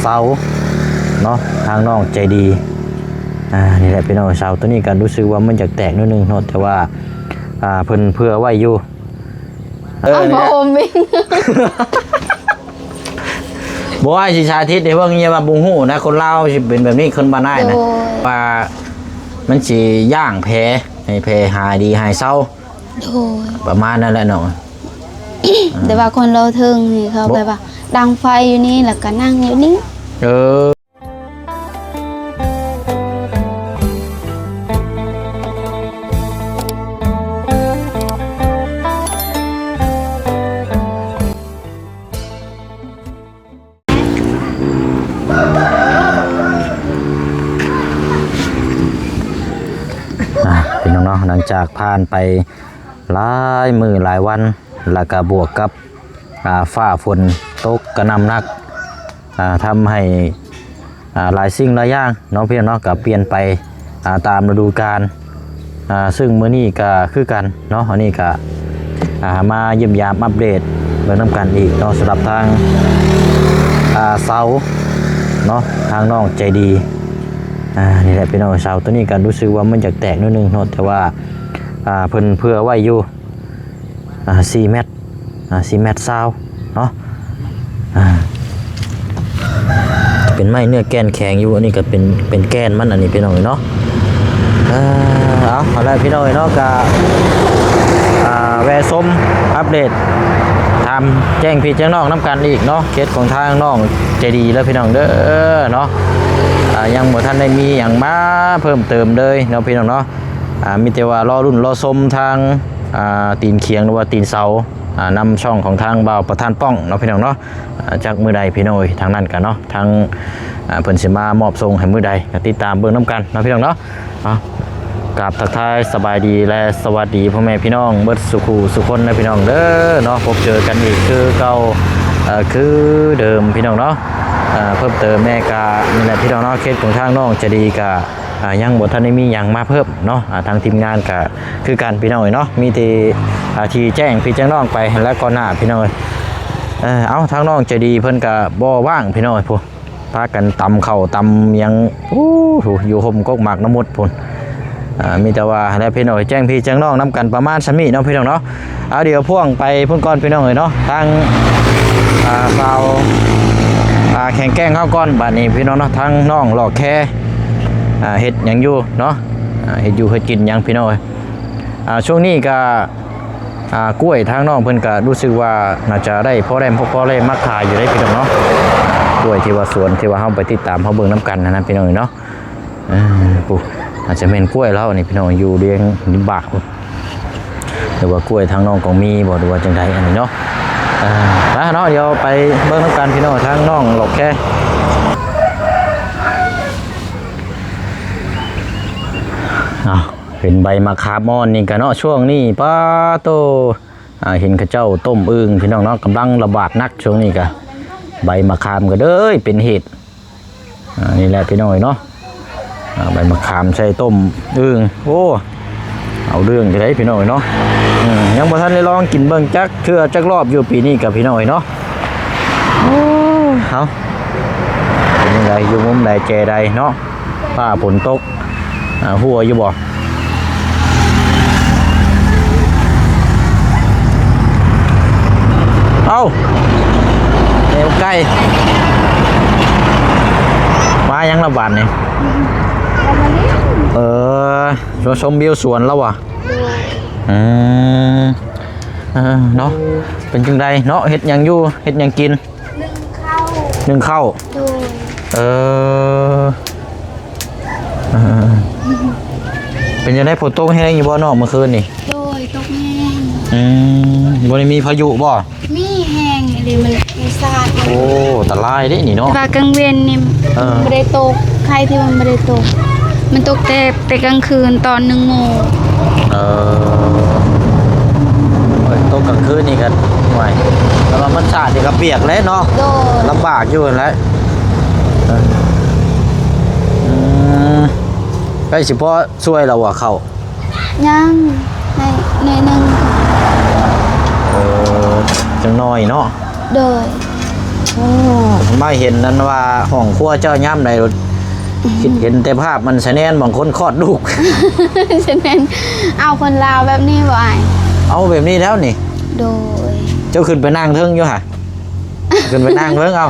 เสาเนาะทางน้องใจดีนี่แหละพี่น้องเสาตัวนี้กันรู้สึกว่ามันจะแตกนิดนึงเนาะแต่ว่าเพิ่นเพื่อไว้อยู่นี่โอมวิ่งบ่ว่าสิชาทิศได้เพิ่งเงียบว่าบุงหูนะคนลาวสิเป็นแบบนี้คนบ้านได้นะว่ามันสิย่างแพให้แพหายดีหายเศร้าประมาณนั้นแหละเนาะแต่ว่าคนเราถึงนี่เขาแบบว่าดังไฟอยู่นี่แล้วก็นั่งอยู่นี่พี่น้องๆหลังจากผ่านไปหลายมื้อหลายวันแล้วก็บวกกับฟ้าฝนตกกระหน่ำหนักทำให้หลายสิ่งหลายอย่างน้องพี่น้องก็เปลี่ยนไปตามฤดูกาลซึ่งมื้อนี้ก็คือกันเนาะอันนี้ก็มาเยี่ยมยามอัปเดตเบิ่งนำกันอีกเนาะสำหรับทางเสาเนาะทางน้องใจดีนี่แหละพี่น้องเสาตัวนี้ก็รู้สึกว่ามันจะแตกนิดนึงเนาะแต่ว่าเพิ่นเพื่อไว้อยู่4 เมตร4 เมตรซาวเนาะเป็นไม้เนื้อแกนแข็งอยู่อันนี้ก็เป็นแกนมันอันนี้พี่น้องเนาะเอาละพี่น้องเนาะก็แวะส้มอัปเดตทำแจ้งพี่แจ้งน้องน้ำกันอีกเนาะเคสของทางน้องใจดีแล้วพี่น้องเด้อเนาะยังบ่ทันได้มีอย่างมาเพิ่มเติมเลยเนาะพี่น้องเนาะมีแต่ว่ารอรุ่นรอส้มทางตีนเคียงหรือว่าตีนเสานำช่องของทางบ่าวประธานป้องเนาะพี่น้องเนาะจากมือใดพี่น้องทางนั้นกันเนาะทางเพิ่นสิมามอบส่งให้มือใดก็ติดตามเบิ่งน้ำกันเนาะพี่น้องเนาะกราบทักทายสบายดีและสวัสดีพ่อแม่พี่น้องเบิดสุขสุคนนะพี่น้องเด้อเนาะพบเจอกันอีกคือเก่าคือเดิมพี่น้องเนาะเพิ่มเติมแม่กานี่แหละพี่น้องเนาะเคสของทางน้องจะดีกายังบ่ทันได้มีอย่างมาเพิ่มเนาะทางทีมงานก็คือการพี่น้องเนาะมีที่ที่แจ้งพี่แจ้งน้องไปแล้วก็หน้าพี่น้องเอาทางน้องจะดีเพิ่นก็บ่ว่างพี่น้องพุ่นพากันตำเข้าตำยังอยู่ห่มกกหมากน้ำมดพุ่นมีแต่ว่าแล้วพี่น้องแจ้งพี่แจ้งน้องนำกันประมาณ3 มื้อเนาะพี่น้องเนาะเอาเดี๋ยวพ่วงไปพุ่นก่อนพี่น้องเนาะทางเบาแข่งแกล้งเข้าก้อนบัดนี้พี่น้องเนาะทั้งน้องหลอกแค่เห็ดยังอยู่เนาะเห็ดอยู่เห็ดกินยังพี่น้องช่วงนี้ก็กล้วยทางน้องเพิ่นก็รู้สึกว่าน่าจะได้พอได้มาขายอยู่ได้พี่น้องเนาะกล้วยที่ว่าสวนที่ว่าเฮาไปติดตามเฮาเบิ่งน้ำกันนะพี่น้องเนาะปุ๊อาจจะเป็นกล้วยแล้วนี่พี่น้องอยู่เรียงนิบากหรือว่ากล้วยทางน้องของมีบ่หรือว่าจังไดอันนี้เนาะเนาะเดี๋ยวไปเบิ่งน้ำกันพี่น้องทางน้องหลอกแค่เป็นใบมะขามม่อนนี่กันเนาะช่วงนี้ป้าโตเห็นข้าเจ้าต้มอึ่งพี่น้องเนาะกำลังระบาดนักช่วงนี้กันใบมะขามก็เด้อเป็นเห็ดนี่แหละพี่น้องเนาะใบมะขามใส่ต้มอึ่งโอ้เอาเรื่องไปได้พี่น้องเนาะยังบ่ทันได้ลองกินเบิ่งจักเทื่อจักรอบอยู่ปีนี้กับพี่น้องเนาะเอาเป็นไงอยู่มุมใดแจใดเนาะฟ้าฝนตกหัวอยู่บ่เอาเร็วใกล้มายังระบาดเนี่ยชมวิวสวนแล้ววะเนาะเป็นจังใดเนาะเฮ็ดยังอยู่เฮ็ดยังกินนึ่งข้าวเป็นยังไงฝนตกแห้งอยู่บ่เนาะเมื่อคืนนี่โดยตกแห้งบ่ได้มีพายุบ่มีแห้งอะไรมันซาดโอ้ตะลายดินี่เนาะว่ากลางเวียนนี่ไม่ได้ตกใครที่มันไม่ได้ตกมันตกแต่กลางคืนตอน1 โมงตกกลางคืนนี่กันห่วยแต่ว่ามันสาดนี่ก็เปียกแล้วเนาะลำบากอยู่แล้วใกล้สิพอช่วยเราว่าเขายังในนึงจังน้อยเนาะโดย โอ้มาเห็นนั้นว่าห้องครัวเจ้าย่ำใดรถคิดเห็นแต่ภาพมันแสดงบางคนคลอดลูก ฉะนั้นเอาคนลาวแบบนี้บ่อ้าย เอาแบบนี้แล้วนี่ โดย เจ้าขึ้นไปนั่งเทิงอยู่ห่ะ ขึ้นไปนั่งเทิงเอา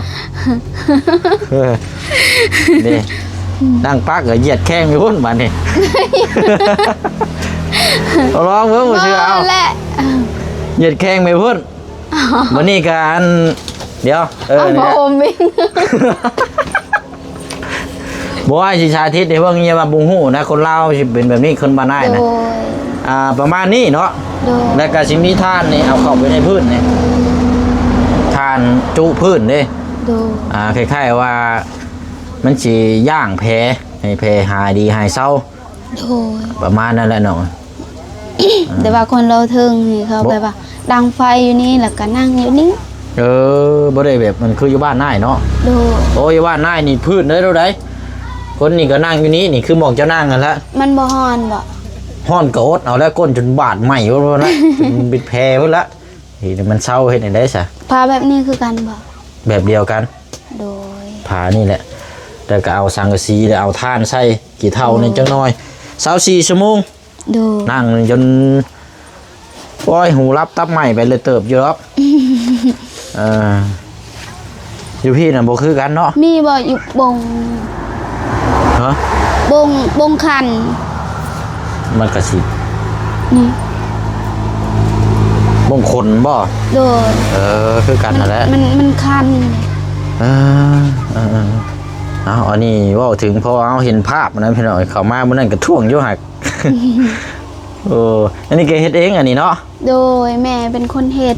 เออนี่นั่งปักก็เหยียดแข้งอยู่พุ่นมานี่ ลองเพิ่งมาเชื่อเอา แหละ เหยียดแข้งไปพุ่นวันนี้การเดี๋ยวเอา เนี่ย ผมวิ่ง บอกว่าสิชาทิศในพวกนี้มาบุงหูนะคนลาวสิเป็นแบบนี้คนบ้านได้ โด นะ ย ประมาณนี้เนาะ โดย แล้วก็สิมีท่านนี่เอาเข้าไปในพื้นนี่ท่านจุพื้นเด้ โดย คล้ายๆว่ามันสิย่างแพให้แพหายดีหายเศร้า โดย ประมาณนั้นแหละเนาะ แต่ว่าคนเราเทิงนี่เขาแบบว่าดังไฟอยู่นี่แล้วก็นั่งอยู่นี่ บ่ได้แบบมันคืออยู่บ้านนายเนาะ โดย โอ้ยบ้านนายนี่พื้นได้เท่าใดคนนี่ก็นั่งอยู่นี่นี่คือหมองเจ้านั่งกันละ มันบ่ฮ้อนบ่ ห้อนกอดเอาแล้วก้นจนบาดใหม่หมดแล้วจนบิดแพรหมดละเฮ้ยมันเศร้าเฮ็ดได้ซะ พาแบบนี้คือกันบ่ แบบเดียวกัน โดย ผานี่แหละแต่ก็เอาสังกะสีแล้วเอาท่านใส่กี่เท่านี่จังน้อย24ชั่วโมง โดย นั่งจนโอ้ยหูรับตับใหม่ไปเลยเติบอยู่แล้วอยู่พี่น่ะบ่คือกันเนาะ มีบ่อยู่บง ฮะ บงคัน มันก็สิ นี่ บ่งขนบ่ โดย คือกันนั่นแหละ มันคัน เอาอันนี้เว่าถึงเพราะเอาเห็นภาพนะพี่น้องเขามาเมื่อนั้นก็ท่วงอยู่หัก อันนี้แกเฮ็ดเองอันนี้เนาะ โดยแม่เป็นคนเฮ็ด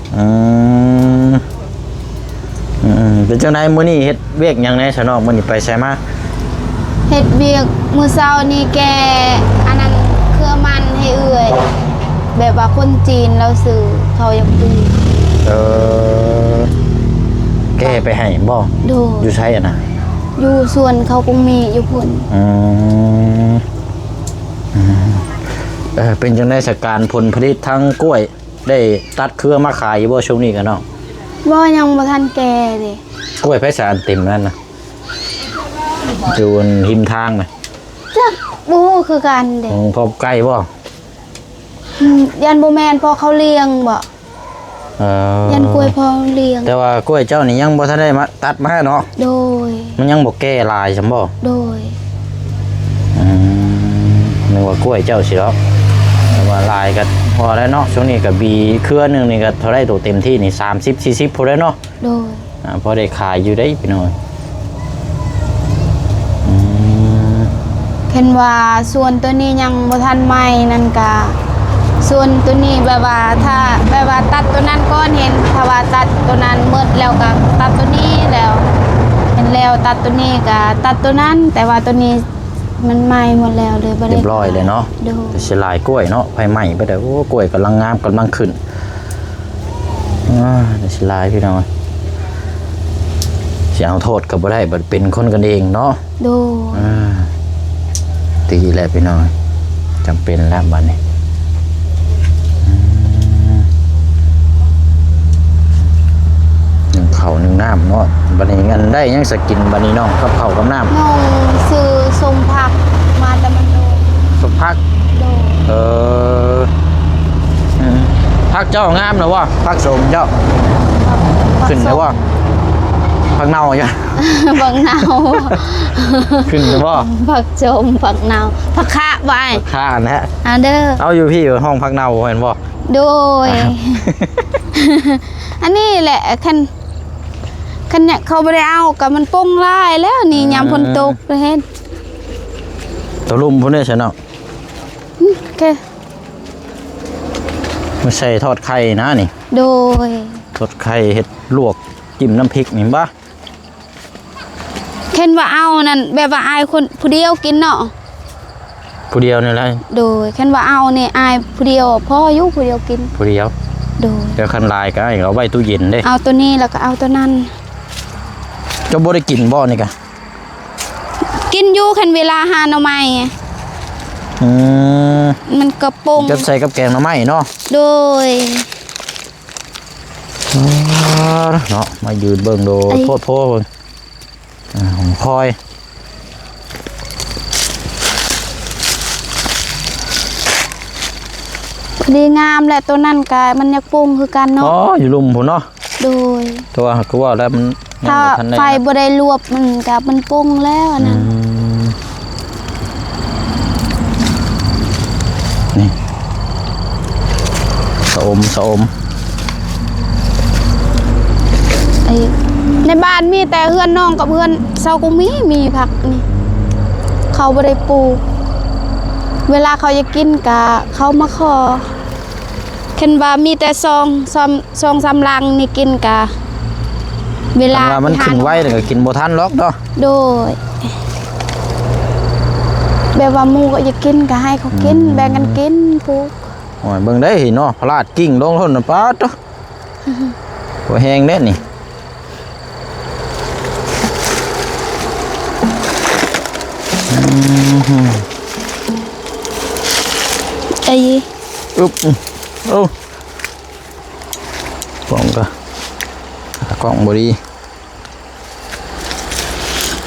เป็นจังไดมื้อนี้เฮ็ดเวียกหยังแหน่ซะน้องมื้อนี้ไปไสมา เฮ็ดเวียกมื้อเช้านี่แกอันนั้นเครือมันให้เอื้อยแบบว่าคนจีนเราซื้อเขาอยากดู แกไปให้บ่ โด อยู่ไสอ่ะนะ อยู่ส่วนเขาคงมีอยู่พุ่น เป็นจังได๋สการผลผลิตทั้งกล้วยได้ตัดเครือมาขายอยู่บ่ช่วงนี้กันเนาะ บ่ยังบ่ทันแก่เด้ กล้วยไผสารเต็มนั่นน่ะอยู่บนหิมทางน่ะ จักบ่ฮู้คือกันเด้ ของพ่อใกล้บ่ ยันบ่แม่นพอเขาเลี้ยงบ่ยันกล้วยพอเลี้ยง แต่ว่ากล้วยเจ้านี่ยังบ่ทันได้มาตัดมาเนาะ โดย มันยังบ่แก่ลายซั่นบ่ โดย นึกว่ากล้วยเจ้าสิเนาะแต่ว่าลายก็พอแล้วเนาะช่วงนี้ก็บีเครือหนึงนี่ก็เท่าไรตัวเต็มที่นี่30 40พอแล้วเนาะ โดย พอได้ขายอยู่ได้พี่น้อย เห็นว่าส่วนตัวนี้ยังบ่ทันใหม่นั่นก็ส่วนตัวนี้แบบว่าถ้าแบบว่าตัดตัวนั้นก่อนเห็นถ้าว่าตัดตัวนั้นหมดแล้วก็ตัดตัวนี้แล้วเห็นแล้วตัดตัวนี้ก็ตัดตัวนั้น แต่ว่าตัวนี้มันใหม่หมดแล้วเลยบ่ได้ เรียบร้อยเลยเนาะ โดย แต่สิลายกล้วยเนาะไผใหม่ไปแต่โอ้กล้วยกำลังงามกำลังขึ้นแต่สิลายพี่น้อยสิเอาโทษก็บ่ได้บัดเป็นคนกันเองเนาะ โดย ตีแหละพี่น้อยจำเป็นแล้วบัดนี้หนึ่งข้าวหนึ่งน้ำเนาะบัดนี้งั้นได้ยังสกินบัดนี้น้องกับข้าวกับน้ำ น้องซื้อสมผักมาแต่มันโดน สุพัก โดน พักเจ้างามนะวะพักสมเจ้าขึ้นนะวะพักเน่าจ้ะ ผักเนา ขึ้นนะวะ ผักจมผักเนาผักคะไว้ ข้านะฮะ อันเด้อ เอาอยู่พี่อยู่ห้องพักเน่าเห็นบ่ โดย อันนี้แหละคันเนี่ยเขาไม่ได้เอากับมันป้งไล่แล้วนี่ยามฝนตกเลยเห็น ตัวลุ่มพวกนี้ใช่เนาะ โอเค ไม่ใช่ทอดไข่นะนี่ โดย ทอดไข่เห็ดลวกจิ้มน้ำพริกนี่บ่ เห็นว่าเอานั่นแบบว่าอายคนผู้เดียวกินเนาะ ผู้เดียวนี่แหละ โดยเห็นว่าเอาเนี่ยอายผู้เดียวพ่ออายุผู้เดียวกิน ผู้เดียว โดย เดี๋ยวคันลายก็ให้เอาไว้ตู้เย็นเด้ เอาตัวนี้แล้วก็เอาตัวนั้น เจ้าบ่ได้กินบ่นี่กะ กินอยู่คันเวลาหาหน่อไม้ไงมันกระปง จะใส่กับแกงหน่อไม้เนาะ โดย เนาะมายืนเบิ่งโดโทษเบิ่งของคอยดีงามแหละตัวนั้นกายมันอยากปรุงคือกันเนาะอ๋ออยู่ลุมพุ่นเนาะโดยตัวก็ว่าแล้วมันถ้าไฟบ่ได้รวบมันกับมันปรุงแล้วนะนี่สะอมในบ้านมีแต่เพื่อนน้องกับเพื่อนเซาก็มีผักนี่เขาบ่ได้ปลูกเวลาเขาจะกินกะเขามาขอเห็นว่ามีแต่ซองสำลังนี่กินกะเวลามันขึ้นไว้แต่ก็กินบ่ทันหรอกเนาะโดยแบบว่าหมูก็จะกินก็ให้เขากินแบ่งกันกินพวกโอ้ยเบิ่งได้เนาะพลาดกิ่งลงทนน่ะป๊าดเนาะบ่แห้งเด้นี่ไอ้อึ๊บโอ้กล้องก็กล้องบ่ดี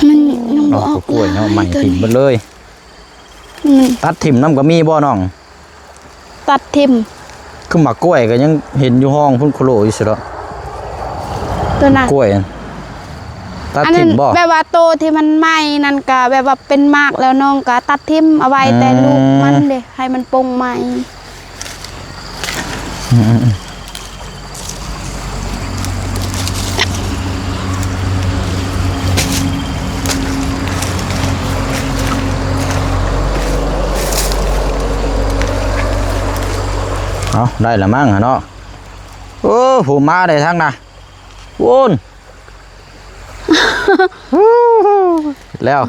มันยังบ่ออกกล้วยเนาะใหม่ถิ่มเบิดเลยตัดถิ่มน้ำก็มีบ่น้องตัดถิ่มคือหมากกล้วยก็ยังเห็นอยู่ห้องพุ่นโคโลอยู่สิเนาะตัวนั้นกล้วยตัดถิ่มบ่แบบว่าโตที่มันไหม้นั่นก็แบบว่าเป็นมากแล้วน้องก็ตัดถิ่มเอาไว้แต่ลูกมันเด้ให้มันปงใหม่เอาได้ละมั้งเนาะโอ้ผู้มาได้ทั้งน่ะวนแล้ว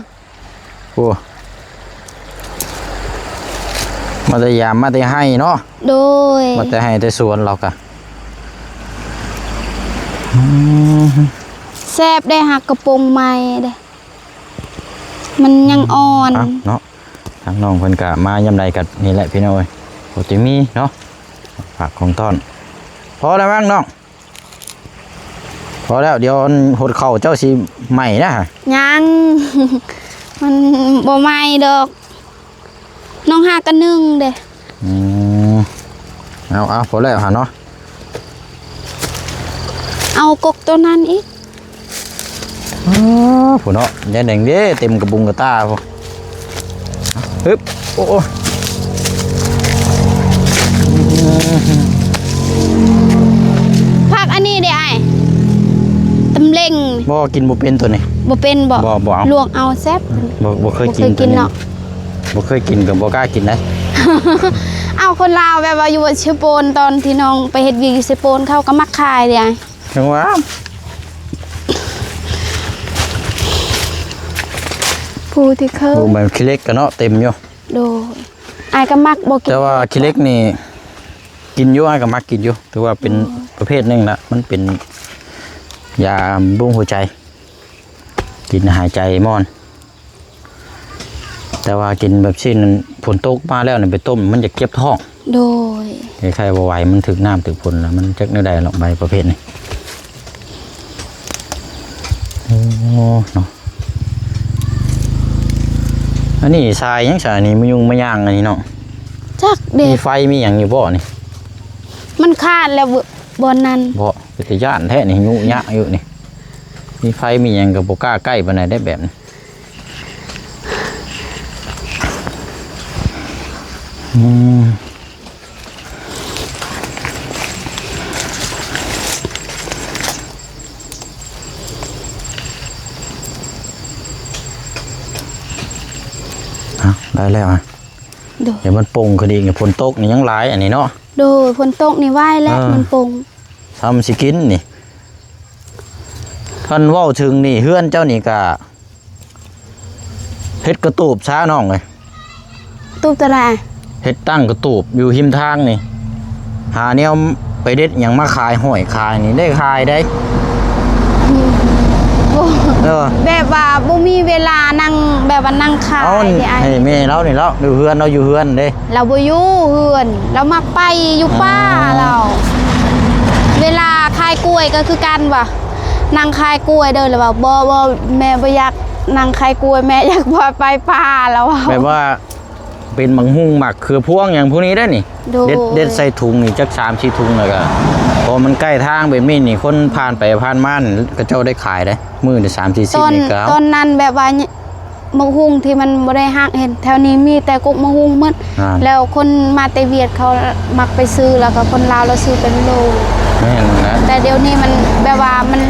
โอ้มาแต่ยามมาแต่ให้เนาะโดยมาแต่ให้แต่สวนเรากะแซ่บได้หักกระโปรงใหม่เด้มันยังอ่อนเนาะทางน้องเพิ่นกะมายามใดกันนี่แหละพี่น้อยโอติมีเนาะผักของต้นพอแล้วมั้งน้องพอแล้วเดี๋ยวหดเข่าเจ้าสิใหม่นะยังมันบ่ใหม่ดอกน้องหากันนึ่งเด้เอาพอแล้วหาเนาะเอากกตัวนั้นอีกผู้เนาะยายแดงเด้เต็มกระบุงกระตาพอฮึบโอ้ผักอันนี้เด้ไอ้ตำเล็งบ่กินบ่เป็นตัวนี้บ่เป็นบ่ลวกเอาแซ่บบ่เคยกินเนาะบ่เคยกินกับบ่กล้ากินนะเอาคนลาวแบบว่าอยู่ชิโปนตอนที่น้องไปเฮ็ดวีอยู่ชิโปนเขาก็มักขายเด้ไอ้จังว่าผู้ที่เคยแบบขี้เล็กกันเนาะเต็มอยู่โดยไอ้ก็มักบ่กินแต่ว่าขี้เล็กนี่กินอยู่ไอ้ก็มักกินอยู่ถือว่าเป็นประเภทนึงละมันเป็นยาบำรุงหัวใจกินหายใจมอนแต่ว่ากินแบบชิ้นฝนตกมาแล้วเนี่ยไปต้มมันจะเก็บท้องโดยใครๆบ่ไหวมันถึงน้ำถึงฝนแล้วมันจักเนื้อใดหรอกใบประเภทนี้โอ้เนาะอันนี้ทรายยังทรายนี่มันยุ่งไม่ย่างอันนี้เนาะจักเด็กมีไฟมีอย่างอยู่บ่นี่มันขาดแล้วบนนั้นบ่เป็นตะย่านแท้นี่ยุ่งยากอยู่นี่มีไฟมีอย่างกับโบก้าใกล้ปานใดได้แบบนี้ได้แล้วเดี๋ยวมันปงคดีกับฝนตกนี่ยังหลายอันนี้เนาะดูฝนตกนี่ไหวแล้วมันปงทำสิกินนี่ท่านว่าถึงนี่เฮือนเจ้านี่กะเฮ็ดกระตูบช้าน้องเลยตูบตะไรเฮ็ดตั้งกระตูบอยู่หิมทางนี่หาเนี่ยไปเด็ดอย่างมาขายห้อยขายนี่ได้ขายได้แบบว่าบ่มีเวลานั่งแบบว่านั่งขายไอ้แม่เรานี่แล้วอยู่เฮือนเราอยู่เฮือนเด้เราบ่อยู่เฮือนเรามักไปอยู่ป้าเรา เวลาคายกล้วยก็คือกันว่ะนางคายกล้วยเดินเลยว่าบ่แม่บ่อยากนางคายกล้วยแม่อยากพาไปป่าแล้วว่ะ แบบว่าเป็นมังหุ่งหมักคือพวงอย่างพวกนี้ได้นี่ โดย เด็ดใส่ถุงนี่จัก3-4ถุงแล้วก็พอมันใกล้ทางแบบนี้นี่คนผ่านไปผ่านมานี่ก็เจ้าได้ขายได้มื้อนี่3-40นี่ก็เอา ตอนนั้นแบบว่ามะฮุงที่มันบ่ได้ฮักเห็นแถวนี้มีแต่กกมะฮุงหมด อ่า แล้วคนมาแต่เวียดเขามักไปซื้อแล้วก็คนลาวเราซื้อเป็นโล แม่นนะ แต่เดี๋ยวนี้มันแบบว่ามัน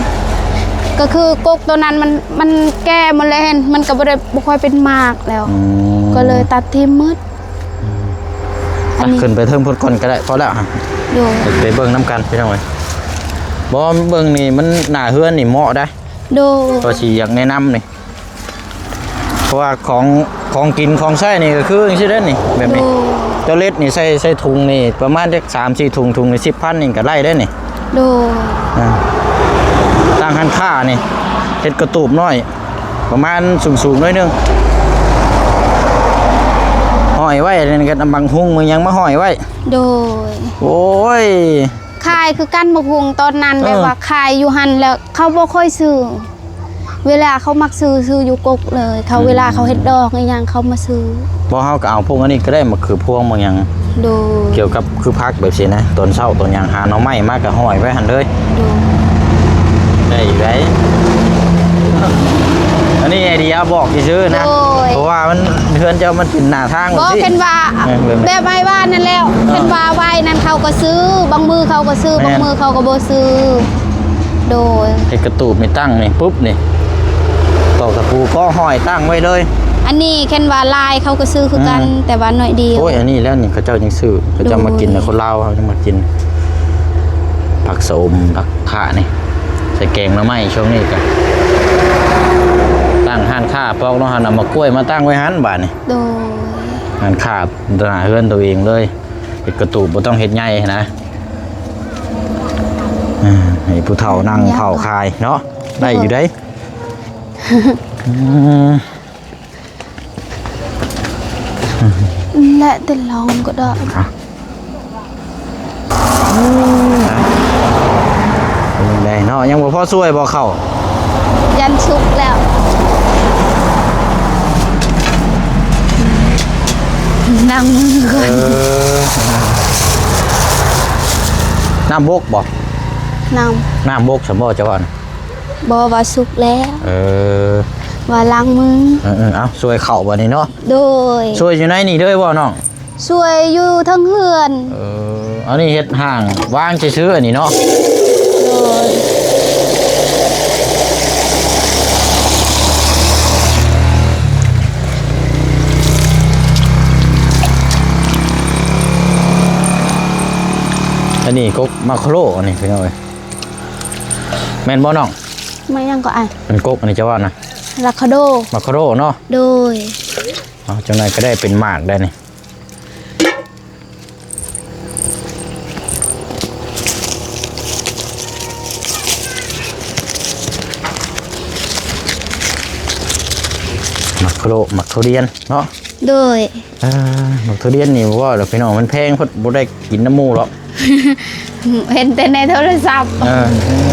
ก็คือกกตัวนั้นมันแก่หมดเลยเห็นมันก็บ่ค่อยเป็นมากแล้ว อืม ก็เลยตัดทิ่มหมดอันนี้ ขึ้นไปเทิงพุ่นก่อนก็ได้พอแล้วฮะ อยู่ ไปเบิ่งน้ำกันพี่น้องเอ้ยบ่เบิ่งนี่มันหน้าเฮือนนี่เหมาะได้ ดู ก็สิอยากแนะนำนี่เพราะว่าของกินของใช้นี่ก็คือจังซี่เด้อนี่แบบนี้ ดู เจ้าเล็ดนี่ใส่ถุงนี่ประมาณจัก3-4ถุงถุงนี่10,000นี่ก็ไล่ได้นี่ ดู ตั้งหันค่านี่เฮ็ดกระตูบน้อย ประมาณสูงๆหน่อยนึงห้อยไว้นี่ก็บางหุงมึงยังมาห้อยไว้ ดู โอ้ย ขายคือกันมะฮุงตอนนั้น เออ แบบว่าขายอยู่หันแล้วเขาบ่ค่อยซื้อเวลาเขามักซื้ออยู่กกเลย เขาเวลาเขาเฮ็ดดอกอีหยังเขามาซื้อ บ่เฮาก็เอาพวกอันนี้ก็ได้มาคือพวงบางอย่าง ดู เกี่ยวกับคือพักแบบสินะตอนเช้าตอนหยังหาหน่อไม้มาก็ห้อยไว้หั่นเลย ดู ได้อยู่ได้อันนี้ไอเดียบอกซื่อๆนะเพราะว่ามันเฮือนเจ้ามันเป็นหน้าทาง บ่ สิ เป็นว่า เออแบบ แบบไว้ว่านั่นแล้วเป็นว่าไว้นั่นเขาก็ซื้อบางมือเขาก็ซื้อบางมือเขาก็บ่ซื้อโดย เฮ็ดกระตูบนี่ตั้งนี่ปุ๊บนี่ตอกตะปูก็ห้อยตั้งไว้เลย อันนี้แค่นว่าลายเขาก็ซื้อคือกัน แต่ว่าหน่อยเดียว โอ้ยอันนี้แล้วนี่เขาเจ้ายังซื้อเขาเจ้ามากินนะคนลาวเขาจะมากินผักสมผักข่านี่ใส่แกงหน่อไม้ช่วงนี้กันตั้งห้านข้าปอกเนาะหันเอามากล้วยมาตั้งไว้หันบาดนี่ โดย ห้านข้าตนาเฮือนตัวเองเลยเฮ็ดกระตูบบ่ต้องเฮ็ดใหญ่นะให้ผู้เฒ่านั่งเผาคายเนาะได้อยู่ได้อืม และแต่ลองก็ได้ เป็นไงเนาะยังบ่พอช่วยบ่เข้า ยันสุกแล้วนั่งมือก่อน น้ำบกบ่ นั่ง น้ำบกสมบ่จะว่านะ บอว่าสุกแล้ว ว่าล้างมือ เอาช่วยเข้าบ่นี่เนาะ โดย ช่วยอยู่ในนี่เด้อบ่น้อง ช่วยอยู่ทั้งเฮือน อันนี้เฮ็ดห่างวางซื่อๆอันนี้เนาะ โดย อันนี้กกมาโครอันนี้พี่น้องเอ้ยแม่นบ่น้อง ไม่ยังก็อ่ะ เป็นกกอันนี้จะว่านะ ราคาโด มาโครเนาะ โดย เอาจังได๋ก็ได้เป็นหมากได้นี่มักโครมักทุเรียนเนาะ โดย มักทุเรียนนี่ว่าแล้วพี่น้องมันแพงพดบ่ได้กินน้ำหมูหรอก เห็นแต่ในโทรศัพท์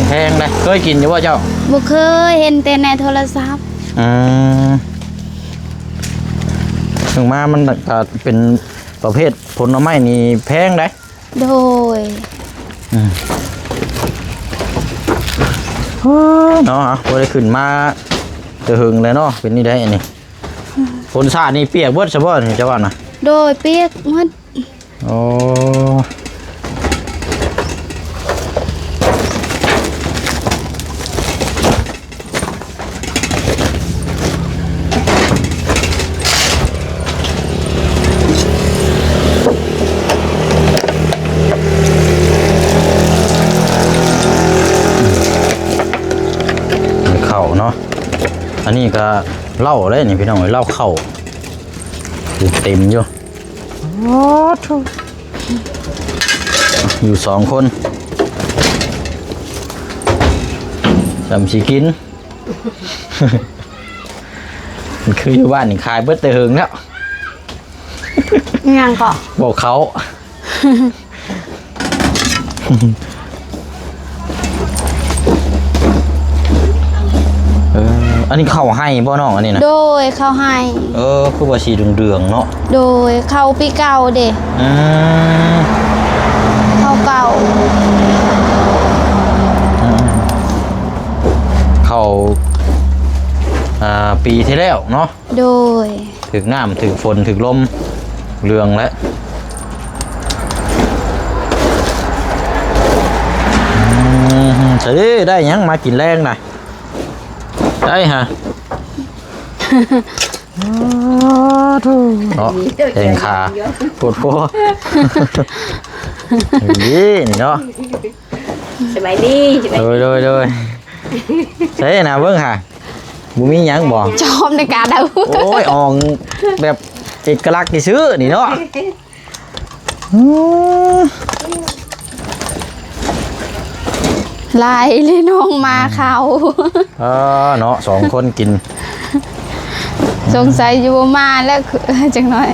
แพงเลยเคยกินอยู่ว่าเจ้า บ่เคยเห็นแต่ในโทรศัพท์ ถึงมามันก็เป็นประเภทผลไม้นี่แพงได้ โดย เนาะบ่ได้ขึ้นมาจะหึงเลยเนาะเป็นนี่ได้อันนี้ฝนสาดนี่เปียกเบิดซะบ่นี่เจ้าว่านะ โดยเปียกหมด โอ้เข้าเนาะอันนี้ก็เหล้าเลยนี่พี่น้องเอ้ยเหล้าเข้าเต็มอยู่อยู่2 คนจำสิกิน มันคืออยู่บ้านนี่ขายเบิดแต่เฮิงแล้ว ยังก็ บอกเขา อันนี้เข้าให้บ่น้องอันนี้นะ โดยเขาให้ คือว่าสีเดืองๆเนาะ โดยเขาปีเก่าเด้ อืม เขาเก่า เข้าปีที่แล้วเนาะ โดย ถึงน้ำถึงฝนถึงลมเรืองแล้วสิได้หยังมากินแรงน่ะได้ฮะเนาะแตงขาปวดหัวนี่เนาะ สบายดีสบาย โดยใช่นะเบิ่งค่ะบุมีหยังบ่ ชอบในการเดา โอ้ยอองแบบเอกลักษณ์ที่ซื้อนี่เนาะลายเลยน้องมาเขา เนาะสองคนกิน สงสัยอยู่มาแล้วคือจังหน่อย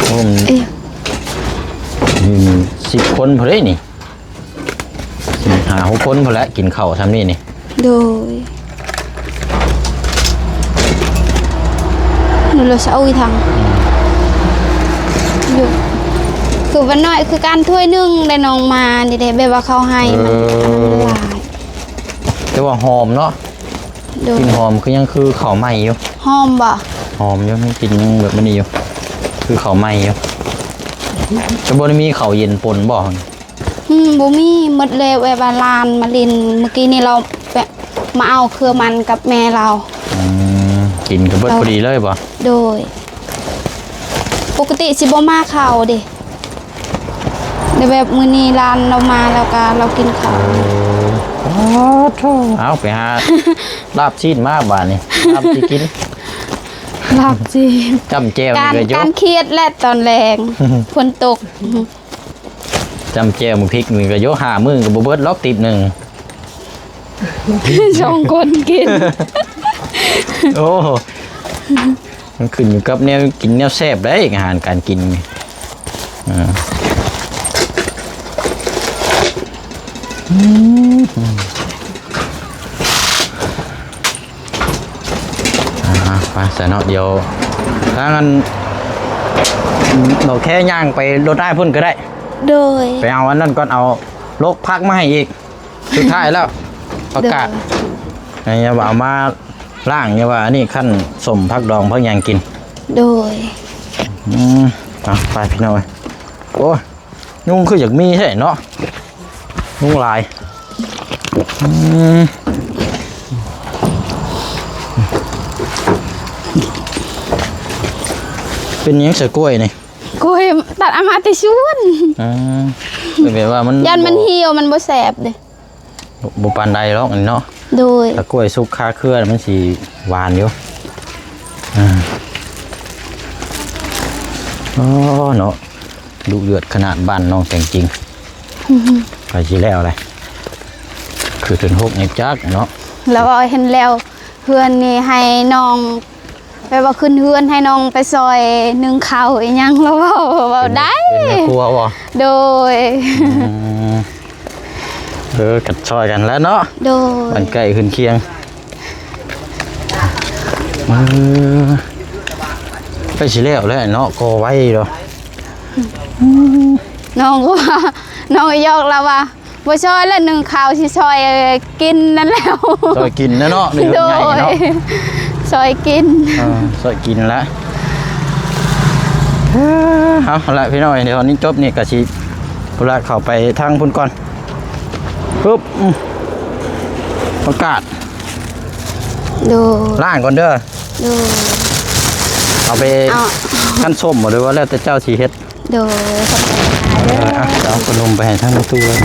ผม เอ้ย 10 คนพอได้นี่5-6 คนพอแล้วกินข้าวทำนี่นี่ โดยหนูเราจะเอาอีทางอยู่คือวันน้อยคือการถ้วยนึ่งได้น้องมาเด็ดๆแบบว่าเขาให้มันหลาย แต่ว่าหอมเนาะ โดย กินหอมคือยังคือข้าวไหม้อยู่ หอมบ่ หอมอยู่ไม่กินยังแบบนี้อยู่คือข้าวไหม้อยู่จะบ่ได้มีข้าวเย็นปนบ่ บ่มีหมดเลยแวบาลานมาลินเมื่อกี้นี่เราแบบมาเอาเครือมันกับแม่เรา กินกับเบิดพอดีเลยบ่ โดย ปกติสิบ่มาข้าวเด้ในแบบมื้อนี้ร้านเรามาแล้วก็เรากินข้าว เอาไปหา ลาบชีนมาบาดนี่ลาบที่กิน ลาบจีน จำแจว การ นี่ก็ย การ ก เครียดและตอนแรง ฝนตก จำแจวมึงพริกนี่ก็ยกหามือกับบ่เบิดล็อกติดหนึ่ง สองคนกิน โอ้มันขึ้นอยู่กับแนวกินแนวแซ่บได้อาหารการกินนี่ไปใส่เนาะเดี๋ยวถ้างั้นเราแค่ย่างไปรถได้พุ่นก็ได้ โดย ไปเอาอันนั้นก่อนเอาโลกพักมาให้อีก สุดท้ายแล้วประกาศอย่าว่าเอามาล่างอย่าว่าอันนี้ขั้นสมพักดองพักหยังกิน โดย ไปพี่น้อยโอ้ยยุงคืออยากมีใช่เนาะยุงลายเป็นหยังเสือกล้วยนี่ กล้วยตัดเอามาแต่ชวน เป็นแบบว่ามัน ยันมันเหี่ยวมันบ่แสบเด้ บุปานใดหรอกอันนี้เนาะ โดย ถ้ากล้วยสุกคาเครือมันสีหวานอยู่อ๋อเนาะดุเดือดขนาดบ้านน้องแต่งจริงไปชีแล้วอะไรคือถึงหกในจักเนาะ แล้วก็เห็นแล้วเพื่อนนี่ให้น้องไปว่าขึ้นเพื่อนให้น้องไปซอยนึ่งข้าวอีหยังแล้วเว้าได้ เป็นแม่ครัวบ่ โดย กัดซอยกันแล้วเนาะ โดย มันใกล้ขึ้นเคียงไปชีแล้วแล้วเนาะก็ไว้เนาะ น้องก็ว่าน้องก็ยอกแล้วว่าบ่ซอยแล้วนึ่งข้าวสิซอยกินนั่นแล้ว ซอยกินนะเนาะนี่ โด ใหญ่ ย เนาะ ซอยกิน ซอยกินแล้วเอาละพี่น้อยเดี๋ยวนี้จบนี่กะชีพุระเข้าไปทางพุ่นก่อนปุ๊บประกาศ โดย ล่างก่อนเด้อ โดย เอาไป เอา ขั้นส้มหรือว่าแล้วแต่เจ้าสีเฮ็ด โดยขอบคุณค่ะเด้อ เอาขนมไปให้ทางประตูเลย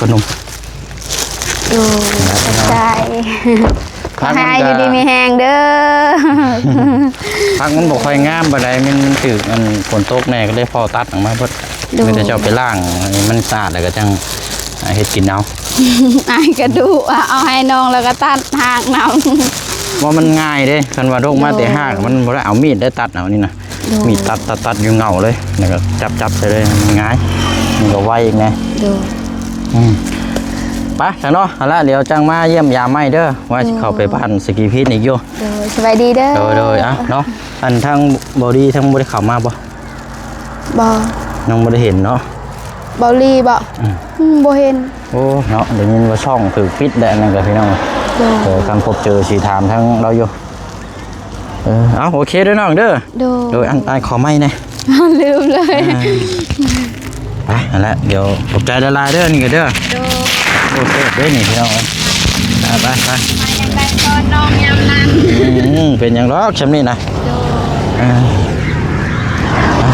ขนม โดยใจให้อยู่ดีมีแหงเด้อ พักมันบอกค่อยงามบ่ได้มันถือมันฝนตกแน่ก็เลยพอตัดออกมาเพิ่นมันจะเจ้าไปล่างอันนี้มันสะอาดแล้วก็จังเฮ็ดกินเอา ไอ้กระดูกเอาให้น้องแล้วก็ตัดหางน้ ว่ามันง่ายเด้คันว่าโรคมาแต่หากมันบ่ได้เอามีดได้ตัดเอานี่นะ ำ โดย มีดตัดอยู่เงาเลยแล้วก็จับใส่เลยมันง่ายมันก็ไวอีกนะ โดย ไปจังเนาะเอาละเดี๋ยวจังมาเยี่ยมยามไม่เด้อว่าสิเข้าไปบ้านสกีพิษอีกอยู่ โดยสบายดีเด้อ โดยอ่ะเนาะอันทางบอดี้ทั้งบ่ได้เข้ามาบ่ บ่ น้องบ่ได้เห็นเนาะ เบาลีบ่บ่เห็น โอ้เนาะเดี๋ยวนี้ว่าช่องถือปิดแดนั่นก็พี่น้อง โดย การพบเจอสีถามทั้งเราอยู่เอาโอเคเด้อน้องเด้อ โดยอันขอไม่นะ ลืมเลย ไปเอาละเดี๋ยวขอบใจละลายเด้อนี่ก็เด้อ โดย โอเคเด้อนี่พี่น้องไป มายังได้ตอนน้องยามนั้น เป็นอย่างรอกชำนี่นะ โดย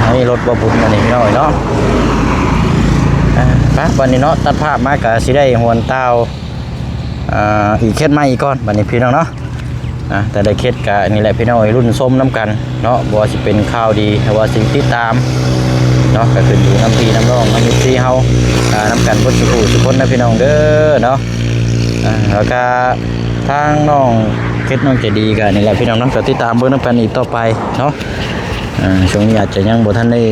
อันนี้รถบ่บุญมานี่พี่น้องเนาะไปวันนี้เนาะตัดภาพมากับสิได้หวนเต้าอีกเคสใหม่อีกก่อนวันนี้พี่น้องเนาะแต่ได้เคสกับนี่แหละพี่น้องรุ่นส้มน้ำกันเนาะบ่ว่าสิเป็นข่าวดีหรือว่าสิ่งที่ตามเนาะก็คืออยู่น้ำพี่น้ำร้องน้ำมิตรที่เฮาน้ำกันบดสุขุสุคนนะพี่น้องเด้อเนาะแล้วก็ทางน้องเคสน้องใจดีกันนี่แหละพี่น้องเนาะก็ติดตามเบิ่งน้ำกันอีกต่อไปเนาะช่วงนี้อาจจะยังบ่ทันได้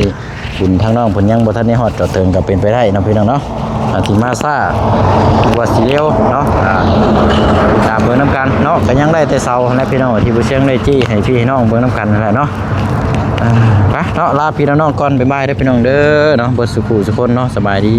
บุญทางน้องเพิ่นยังบ่ทันได้ฮอดจอดเติงก็เป็นไปได้เนาะพี่น้องเนาะที่มาซ่าว่าสิเร็วเนาะตามเบิ่งน้ำกันเนาะก็ยังได้แต่เซาและพี่น้องที่บ่เชียงได้จี้ให้พี่ให้น้องเบิ่งน้ำกันนั่นแหละเนาะไปเนาะลาพี่น้องก่อนบ๊ายบายเด้อพี่น้องเด้อเนาะเบิดสุขุสุคนเนาะสบายดี